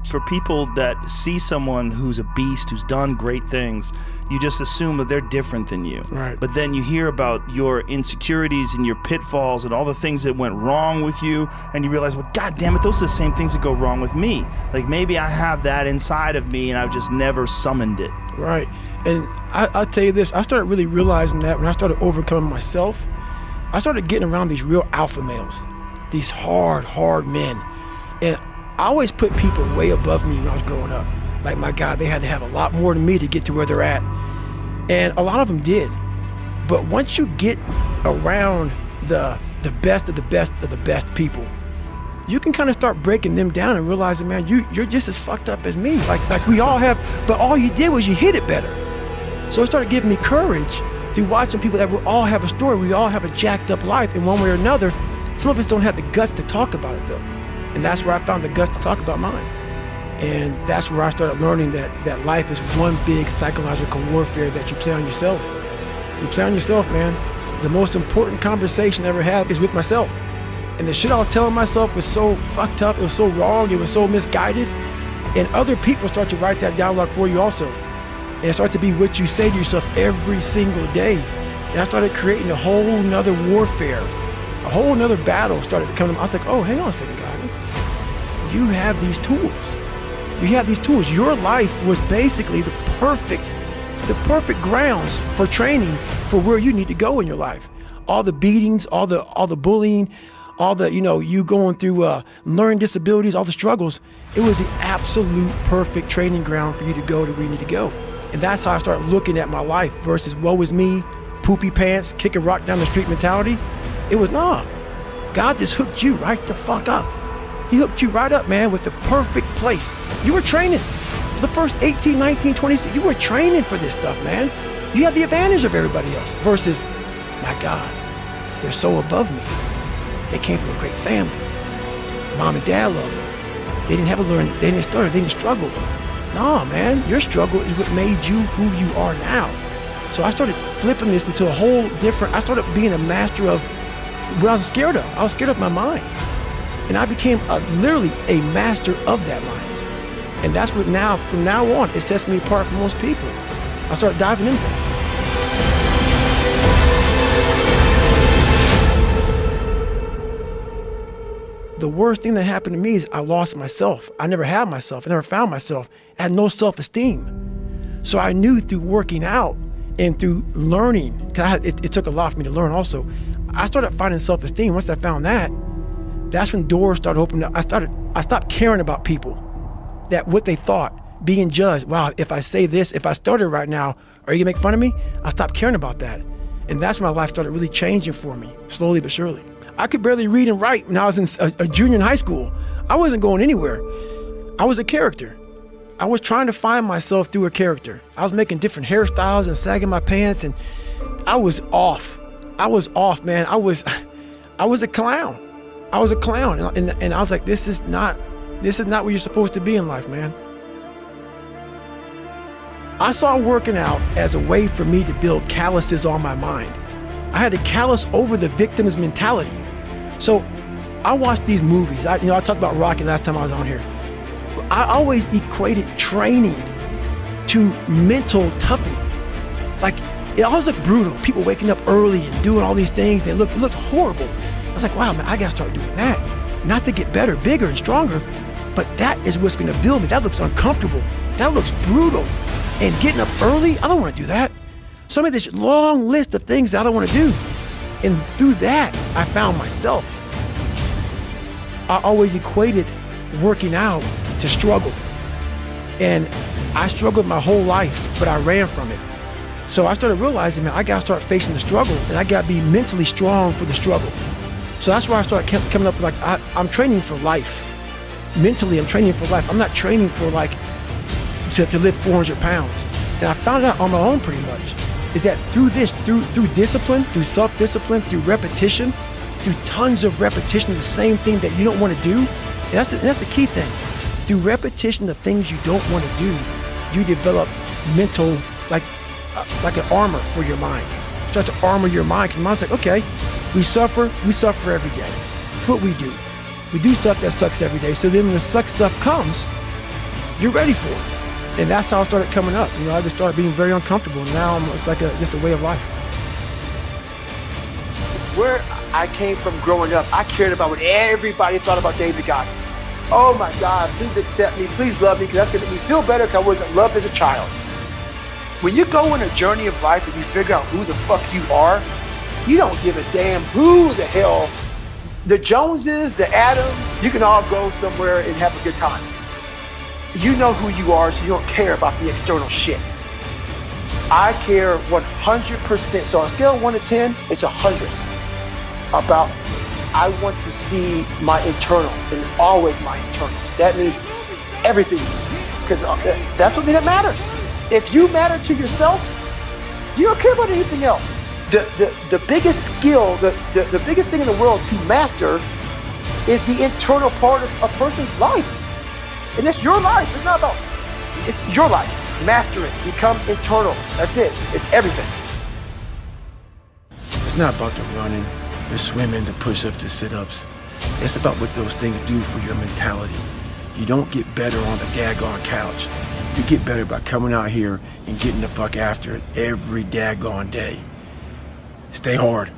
for people that see someone who's a beast, who's done great things, you just assume that they're different than you. Right. But then you hear about your insecurities and your pitfalls and all the things that went wrong with you, and you realize, well, God damn it, those are the same things that go wrong with me. Like, maybe I have that inside of me and I've just never summoned it. Right. And I'll tell you this, I started really realizing that when I started overcoming myself, I started getting around these real alpha males, these hard men. And I always put people way above me when I was growing up. Like, my God, they had to have a lot more than me to get to where they're at. And a lot of them did. But once you get around the best of the best of the best people, you can kind of start breaking them down and realizing, man, you're just as fucked up as me. Like we all have, but all you did was you hid it better. So it started giving me courage through watching people that we all have a story. We all have a jacked up life in one way or another. Some of us don't have the guts to talk about it though. And that's where I found the guts to talk about mine. And that's where I started learning that life is one big psychological warfare that you play on yourself. You play on yourself, man. The most important conversation I ever had is with myself. And the shit I was telling myself was so fucked up, it was so wrong, it was so misguided. And other people start to write that dialogue for you also. And it starts to be what you say to yourself every single day. And I started creating a whole nother warfare, a whole nother battle started becoming. I was like, oh, hang on a second, guys. You have these tools. You have these tools. Your life was basically the perfect grounds for training for where you need to go in your life. All the beatings, all the bullying, all the, you going through learning disabilities, all the struggles, it was the absolute perfect training ground for you to go to where you need to go. And that's how I started looking at my life versus woe is me, poopy pants, kick a rock down the street mentality. It was, nah, God just hooked you right the fuck up. He hooked you right up, man, with the perfect place. You were training. For the first 18, 19, 20, you were training for this stuff, man. You had the advantage of everybody else versus, my God, they're so above me. They came from a great family. Mom and dad loved them. They didn't have to learn, they didn't stutter, they didn't struggle. No, man, your struggle is what made you who you are now. So I started flipping this into a whole different, I started being a master of what I was scared of. I was scared of my mind. And I became literally a master of that mind. And that's what now, from now on, it sets me apart from most people. I started diving into that. The worst thing that happened to me is I lost myself. I never had myself. I never found myself. I had no self-esteem. So I knew through working out and through learning, because it took a lot for me to learn also, I started finding self-esteem. Once I found that, that's when doors started opening up. I stopped caring about people, that what they thought, being judged. Wow, if I say this, if I started right now, are you gonna make fun of me? I stopped caring about that. And that's when my life started really changing for me, slowly but surely. I could barely read and write when I was a junior in high school. I wasn't going anywhere. I was a character. I was trying to find myself through a character. I was making different hairstyles and sagging my pants, and I was off. I was off, man. I was a clown. I was a clown, and I was like, this is not where you're supposed to be in life, man. I saw working out as a way for me to build calluses on my mind. I had to callous over the victim's mentality. So I watched these movies. I talked about Rocky last time I was on here. I always equated training to mental toughening. Like, it always looked brutal. People waking up early and doing all these things, and it looked horrible. I was like, wow, man, I gotta start doing that. Not to get better, bigger, and stronger, but that is what's gonna build me. That looks uncomfortable. That looks brutal. And getting up early, I don't wanna do that. So I made this long list of things that I don't wanna do. And through that, I found myself. I always equated working out to struggle. And I struggled my whole life, but I ran from it. So I started realizing, man, I gotta start facing the struggle, and I gotta be mentally strong for the struggle. So that's why I started coming up with, like, I'm training for life. Mentally, I'm training for life. I'm not training for, like, to lift 400 pounds. And I found out on my own pretty much, is that through discipline, through self-discipline, through repetition, through tons of repetition of the same thing that you don't want to do, and that's the key thing. Through repetition of things you don't want to do, you develop mental, like an armor for your mind. You start to armor your mind, because your mind's like, okay, we suffer every day. That's what we do. We do stuff that sucks every day. So then when the suck stuff comes, you're ready for it. And that's how I started coming up. You know, I just started being very uncomfortable. And now it's like just a way of life. Where I came from growing up, I cared about what everybody thought about David Goggins. Oh my God, please accept me, please love me, because that's gonna make me feel better because I wasn't loved as a child. When you go on a journey of life and you figure out who the fuck you are, you don't give a damn who the hell, the Joneses, the Adams, you can all go somewhere and have a good time. You know who you are, so you don't care about the external shit. I care 100%. So on a scale of 1 to 10, it's 100. About, I want to see my internal, and always my internal. That means everything, because that's the thing that matters. If you matter to yourself, you don't care about anything else. The biggest skill, the biggest thing in the world to master is the internal part of a person's life. And it's your life. It's not about, it's your life. Master it. Become internal. That's it. It's everything. It's not about the running, the swimming, the push-ups, the sit-ups. It's about what those things do for your mentality. You don't get better on the daggone couch. You get better by coming out here and getting the fuck after it every daggone day. Stay hard.